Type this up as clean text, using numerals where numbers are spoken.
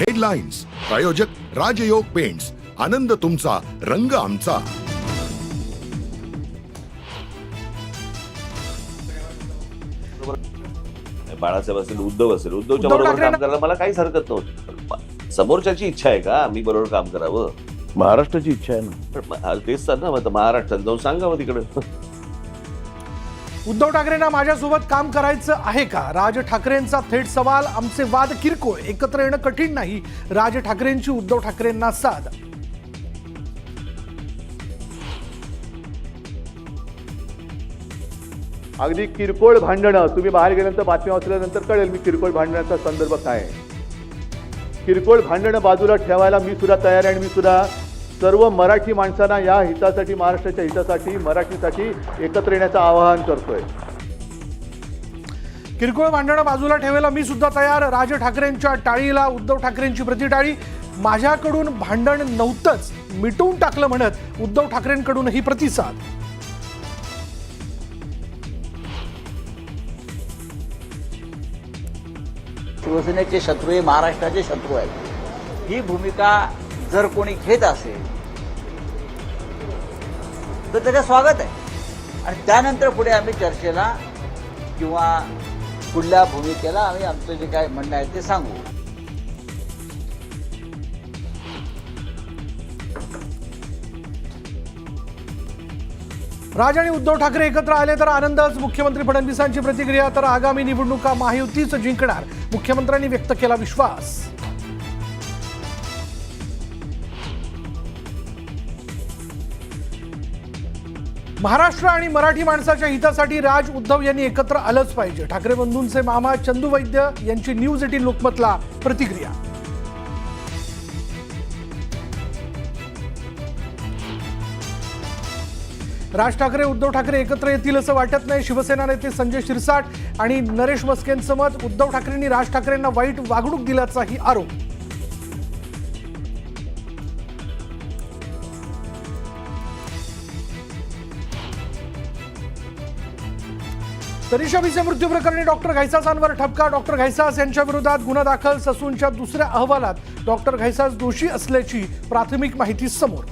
Headlines प्रायोजक राजयोग paints, आनंद तुमचा, रंग आमचा. बाळासाहेब असेल, उद्धव असेल, उद्धवच्या बरोबर काम करायला मला काहीच हरकत नव्हती. समोरच्याची इच्छा आहे का मी बरोबर काम करावं? महाराष्ट्राची इच्छा आहे ना. पण तेच तर ना, मग महाराष्ट्रात जाऊन सांगावं तिकडे. उद्धव ठाकरेंना माझ्यासोबत काम करायचं आहे का? राज ठाकरेंचा थेट सवाल. आमचे वाद किरकोळ, एकत्र येणं कठीण नाही. राज ठाकरेंची उद्धव ठाकरेंना साद. अगदी किरकोळ भांडणं, तुम्ही बाहेर गेल्यानंतर बातम्या वाचल्यानंतर कळेल मी किरकोळ भांडणाचा संदर्भ काय आहे. किरकोळ भांडणं बाजूला ठेवायला मी सुद्धा तयार आहे आणि मी सुद्धा सर्व मराठी माणसांना या हितासाठी, महाराष्ट्राच्या हितासाठी, मराठीसाठी एकत्र येण्याचं आवाहन करतोय. किरकोळ भांडणं बाजूला ठेवायला मी सुद्धा तयार. राज ठाकरेंच्या टाळीला उद्धव ठाकरेंची प्रतिटाळी. माझ्याकडून भांडण नव्हतंच, मिटवून टाकलं म्हणत उद्धव ठाकरेंकडूनही प्रतिसाद. शिवसेनेचे शत्रू हे महाराष्ट्राचे शत्रू आहेत. ही भूमिका जर कोणी घेत असेल तर त्याचं स्वागत आहे आणि त्यानंतर पुढे आम्ही चर्चेला किंवा पुढल्या भूमिकेला आम्ही आमचं जे काय म्हणणं आहे ते सांगू. राज आणि उद्धव ठाकरे एकत्र आले तर आनंदच. मुख्यमंत्री फडणवीसांची प्रतिक्रिया. तर आगामी निवडणुका महायुतीच जिंकणार, मुख्यमंत्र्यांनी व्यक्त केला विश्वास. महाराष्ट्र आणि मराठी माणसाच्या हितासाठी राज उद्धव यांनी एकत्र आलंच पाहिजे. ठाकरे बंधूंचे मामा चंदू वैद्य यांची न्यूज 18 लोकमतला प्रतिक्रिया. राज ठाकरे उद्धव ठाकरे एकत्र येतील असं वाटत नाही. शिवसेना नेते संजय शिरसाट आणि नरेश मस्केंचं मत. उद्धव ठाकरेंनी राज ठाकरेंना वाईट वागणूक दिल्याचाही आरोप. तनिषा भिसे मृत्यू प्रकरणी डॉक्टर घायसासांवर ठपका. डॉक्टर घायसास यांच्या विरोधात गुन्हा दाखल. ससूनच्या दुसऱ्या अहवालात डॉक्टर घायसास दोषी असल्याची प्राथमिक माहिती समोर.